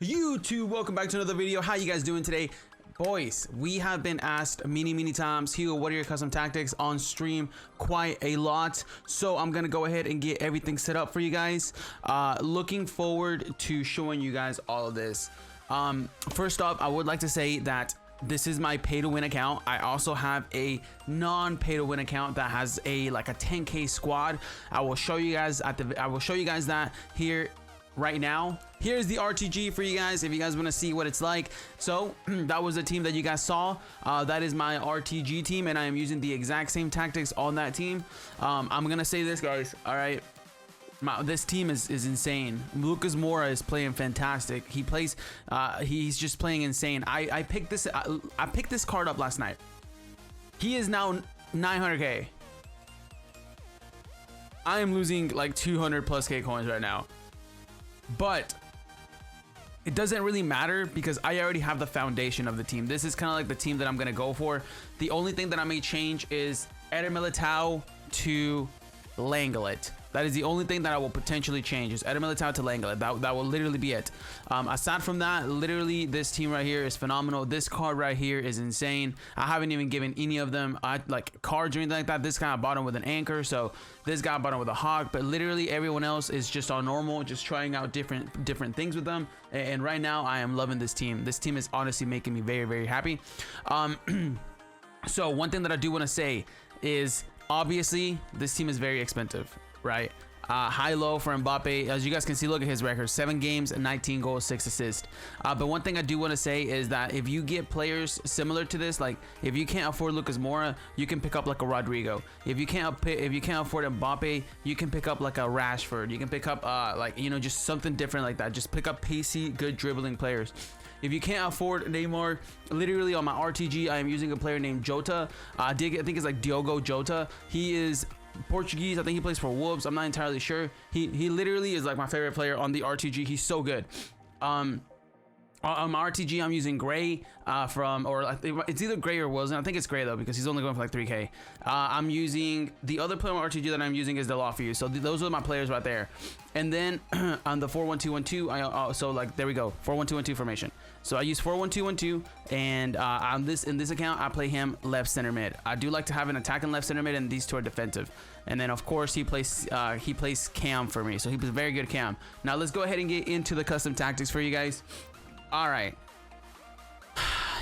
YouTube? Welcome back to another video. How you guys doing today? Boys, we have been asked many times, Hugo, what are your custom tactics on stream? Quite a lot. So I'm gonna go ahead and get everything set up for you guys. Looking forward to showing you guys all of this. First off, I would like to say that this is my pay to win account. I also have a non-pay to win account that has a 10k squad. I will show you guys that here right now. Here's the RTG for you guys if you guys want to see what it's like. So that was the team that you guys saw. That is my RTG team, and I am using the exact same tactics on that team. I'm gonna say this, guys. All right, this team is insane. Lucas Moura is playing fantastic. He plays he's just playing insane. I picked this card up last night. He is now 900k. I am losing like 200 plus K coins right now, but it doesn't really matter because I already have the foundation of the team. This is kind of like the team that I'm gonna go for. The only thing that I may change is Eder Militao to Langlet. That is the only thing that I will potentially change, is Eder Militao to Langlet. That will literally be it. Aside from that, literally this team right here is phenomenal. This card right here is insane. I haven't even given any of them like cards or anything like that. This guy bought him with an anchor, so this guy bought him with a hawk, but literally everyone else is just on normal, just trying out different things with them. And right now I am loving this team. This team is honestly making me very happy. So one thing that I do want to say is, obviously this team is very expensive, right? High-low for Mbappe. As you guys can see, look at his record: 7 games, 19 goals, 6 assists. But one thing I do want to say is that if you get players similar to this, like if you can't afford Lucas Moura, you can pick up like a Rodrigo. If you can't afford Mbappe, you can pick up like a Rashford. You can pick up just something different like that. Just pick up pacey, good dribbling players. If you can't afford Neymar, literally on my RTG, I am using a player named Jota. I think it's like Diogo Jota. He is Portuguese. I think he plays for Wolves. I'm not entirely sure. He literally is like my favorite player on the RTG. He's so good. On my RTG, I'm using Gray it's either Gray or Wilson. I think it's Gray though, because he's only going for like 3k. I'm using the other player on RTG that I'm using is Delafeu. So those are my players right there. And then on the 4-1-2-1-2, I also there we go, 4-1-2-1-2 formation. So I use 4-1-2-1-2, and in this account I play him left center mid. I do like to have an attacking left center mid, and these two are defensive. And then of course he plays cam for me, so he plays very good cam. Now let's go ahead and get into the custom tactics for you guys. All right,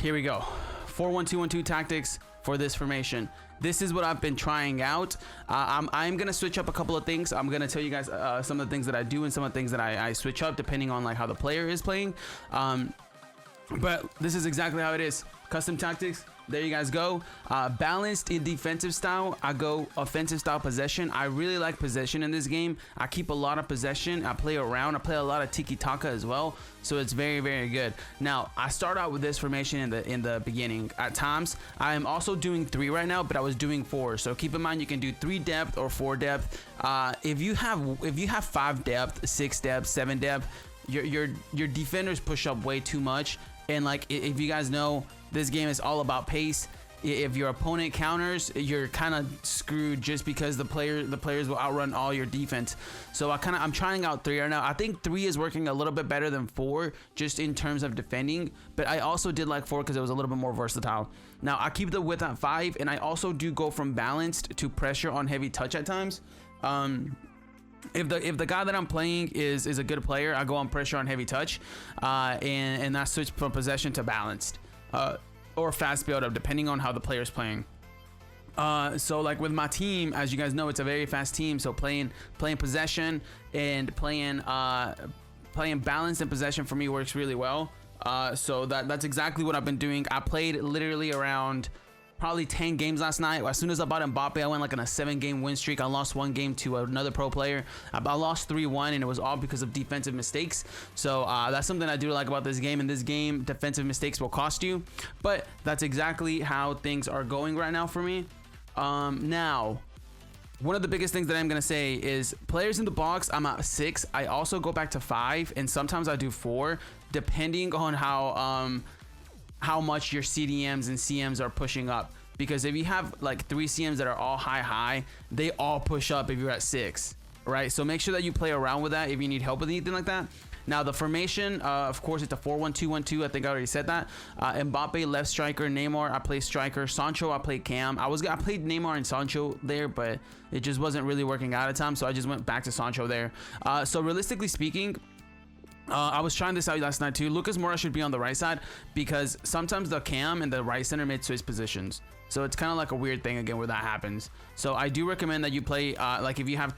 here we go. 4-1-2-1-2 tactics for this formation. This is what I've been trying out. I'm gonna switch up a couple of things. I'm gonna tell you guys some of the things that I do and some of the things that I switch up depending on like how the player is playing. But this is exactly how it is. Custom tactics. There you guys go. Balanced in defensive style, I go offensive style possession. I really like possession in this game. I keep a lot of possession. I play around. I play a lot of tiki-taka as well, so it's very good. Now I start out with this formation in the beginning. At times I am also doing 3 right now, but I was doing 4, so keep in mind you can do 3 depth or 4 depth. If you have 5 depth, 6 depth, 7 depth, your defenders push up way too much. And like, if you guys know, this game is all about pace. If your opponent counters, you're kind of screwed, just because the players will outrun all your defense. So I'm trying out 3 right now. I think 3 is working a little bit better than 4 just in terms of defending, but I also did like 4 because it was a little bit more versatile. Now I keep the width at 5, and I also do go from balanced to pressure on heavy touch at times. If the guy that I'm playing is a good player, I go on pressure on heavy touch, and I switch from possession to balanced, or fast build up, depending on how the player's playing. So like with my team, as you guys know, it's a very fast team. So playing possession and playing balanced and possession for me works really well. So that's exactly what I've been doing. I played literally around probably 10 games last night. As soon as I bought Mbappe, I went like on a 7-game win streak. I lost 1 game to another pro player. I lost 3-1, and it was all because of defensive mistakes. So that's something I do like about this game. In this game, defensive mistakes will cost you, but that's exactly how things are going right now for me. Now, one of the biggest things that I'm gonna say is players in the box, I'm at 6. I also go back to 5, and sometimes I do 4, depending on how much your CDMs and CMs are pushing up. Because if you have like 3 CMs that are all high, they all push up if you're at 6, right? So make sure that you play around with that if you need help with anything like that. Now the formation, of course, it's a 4-1-2-1-2. I think I already said that. Mbappe left striker, Neymar I play striker, Sancho I played cam. I played Neymar and Sancho there, but it just wasn't really working out at times, so I just went back to Sancho there. So realistically speaking, I was trying this out last night too. Lucas Moura should be on the right side because sometimes the cam and the right center mid switch positions. So it's kind of like a weird thing again where that happens. So I do recommend that you play like if you have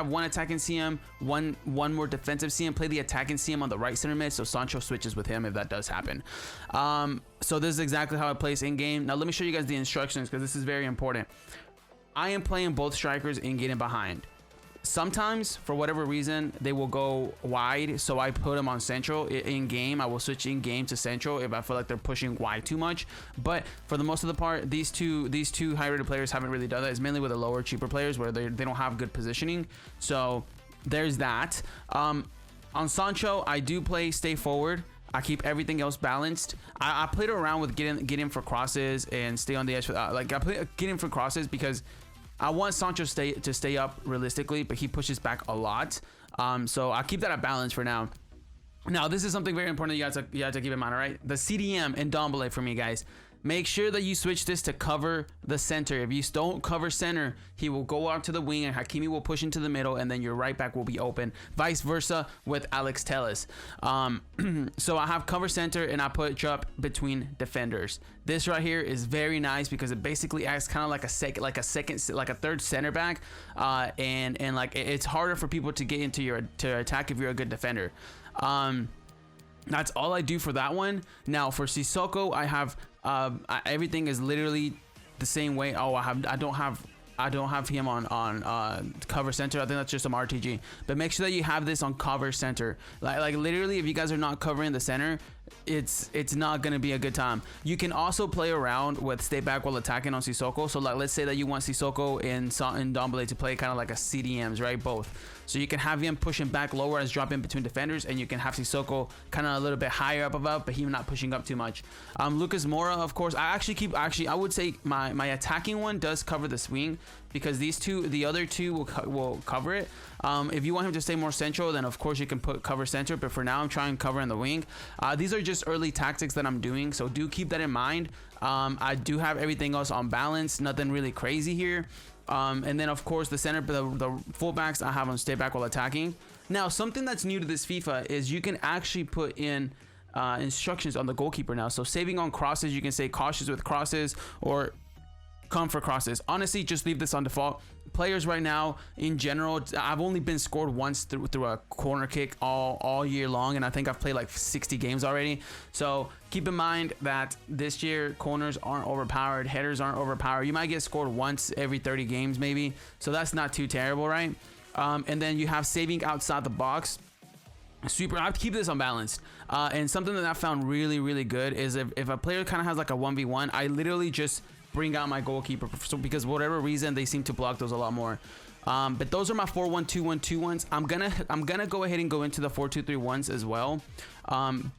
one attacking CM, one more defensive CM, play the attacking CM on the right center mid. So Sancho switches with him if that does happen. So this is exactly how it plays in game. Now let me show you guys the instructions because this is very important. I am playing both strikers in getting behind. Sometimes, for whatever reason, they will go wide, so I put them on central. In game, I will switch in game to central if I feel like they're pushing wide too much. But for the most of the part, these two high-rated players haven't really done that. It's mainly with the lower, cheaper players where they don't have good positioning. So there's that. On Sancho, I do play stay forward. I keep everything else balanced. I played around with getting for crosses and stay on the edge. Like I play getting for crosses because I want Sancho to stay up realistically, but he pushes back a lot. So I'll keep that at balance for now. Now, this is something very important that you have to keep in mind, all right? The CDM and Ndombele for me, guys. Make sure that you switch this to cover the center. If you don't cover center, he will go out to the wing and Hakimi will push into the middle and then your right back will be open. Vice versa with Alex Telles. So I have cover center and I put Jupp between defenders. This right here is very nice because it basically acts kind of like a third center back. And like it's harder for people to get into to attack if you're a good defender. That's all I do for that one. Now for Sissoko, I have everything is literally the same way. Oh, I don't have him on cover center. I think that's just some RTG. But make sure that you have this on cover center. Like literally, if you guys are not covering the center, it's not gonna be a good time. You can also play around with stay back while attacking on Sissoko. So like let's say that you want Sissoko and Ndombele to play kind of like a CDMs, right? Both. So you can have him pushing back lower as drop in between defenders, and you can have Sissoko kind of a little bit higher up above, but him not pushing up too much. Lucas Moura, of course, I would say my attacking one does cover the swing because the other two will cover it. If you want him to stay more central, then of course you can put cover center, but for now I'm trying cover in the wing. These are just early tactics that I'm doing, so do keep that in mind. I do have everything else on balance, nothing really crazy here. And then of course the fullbacks I have on stay back while attacking. Now something that's new to this FIFA is you can actually put in instructions on the goalkeeper now. So saving on crosses, you can say cautious with crosses or come for crosses. Honestly, just leave this on default. Players right now in general, I've only been scored once through a corner kick all year long, and I think I've played like 60 games already. So keep in mind that this year corners aren't overpowered, headers aren't overpowered. You might get scored once every 30 games maybe, so that's not too terrible, right? And then you have saving outside the box. Super. I have to keep this unbalanced. And something that I found really good is if a player kind of has like a 1v1, I literally just bring out my goalkeeper because whatever reason they seem to block those a lot more. But those are my 4-1-2-1-2 ones. I'm gonna go ahead and go into the 4-2-3-1s as well,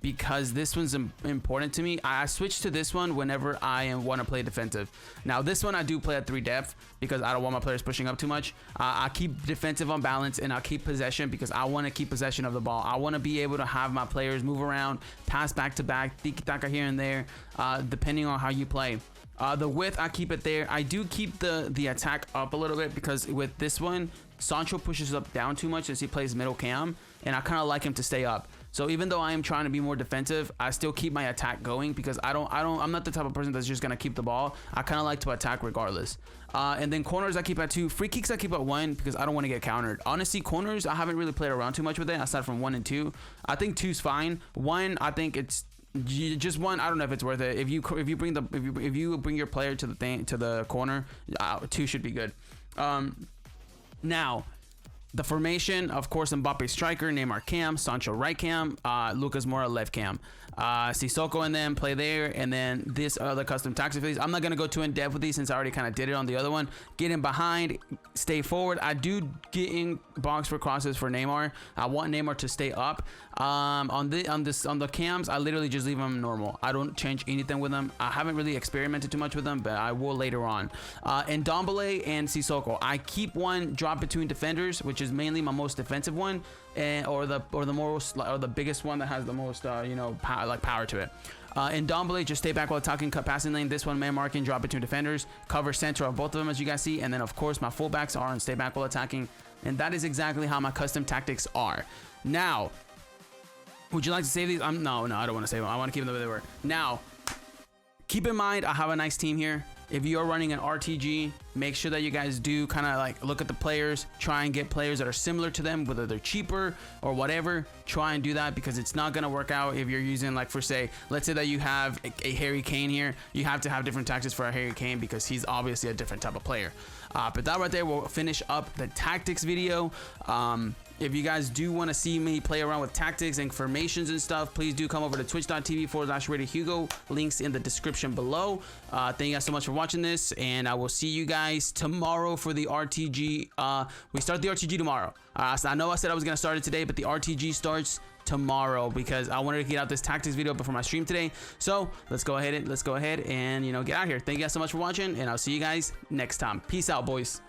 because this one's important to me. I switch to this one whenever I want to play defensive. Now this one I do play at 3 depth because I don't want my players pushing up too much. I keep defensive on balance and I'll keep possession because I want to keep possession of the ball. I want to be able to have my players move around, pass back to back, tiki-taka here and there, depending on how you play. The width, I keep it there. I do keep the attack up a little bit because with this one, Sancho pushes up down too much as he plays middle cam, and I kind of like him to stay up. So even though I am trying to be more defensive, I still keep my attack going because I'm not the type of person that's just gonna keep the ball. I kind of like to attack regardless. And then corners I keep at 2. Free kicks I keep at 1 because I don't want to get countered. Honestly, corners I haven't really played around too much with it aside from 1 and 2. I think 2's fine. 1, I think it's just 1. I don't know if it's worth it. If you bring your player to the corner, 2 should be good. Now the formation, of course, Mbappe striker, Neymar cam, Sancho right cam, Lucas Moura left cam, Sissoko and then play there, and then this other custom tactics for these. I'm not gonna go too in depth with these since I already kind of did it on the other one. Get in behind, stay forward. I do get in box for crosses for Neymar. I want Neymar to stay up. On the cams, I literally just leave them normal. I don't change anything with them. I haven't really experimented too much with them, but I will later on. And Ndombele and Sissoko, I keep one drop between defenders, which which is mainly my most defensive one, and or the biggest one that has the most power to it. In Ndombele, just stay back while attacking, cut passing lane. This one, man marking, drop between defenders, cover center of both of them, as you guys see. And then, of course, my fullbacks are on stay back while attacking. And that is exactly how my custom tactics are. Now, would you like to save these? No, I don't want to save them. I want to keep them the way they were. Now, keep in mind, I have a nice team here. If you're running an RTG, make sure that you guys do kind of like look at the players, try and get players that are similar to them, whether they're cheaper or whatever. Try and do that, because it's not going to work out if you're using, like, for say, let's say that you have a Harry Kane here. You have to have different tactics for a Harry Kane because he's obviously a different type of player. But that right there will finish up the tactics video. If you guys do want to see me play around with tactics and formations and stuff, please do come over to twitch.tv/RaderHugo. Links in the description below. Thank you guys so much for watching this, and I will see you guys tomorrow for the RTG. We start the RTG tomorrow. So I know I said I was going to start it today, but the RTG starts tomorrow because I wanted to get out this tactics video before my stream today. So let's go ahead and get out here. Thank you guys so much for watching, and I'll see you guys next time. Peace out, boys.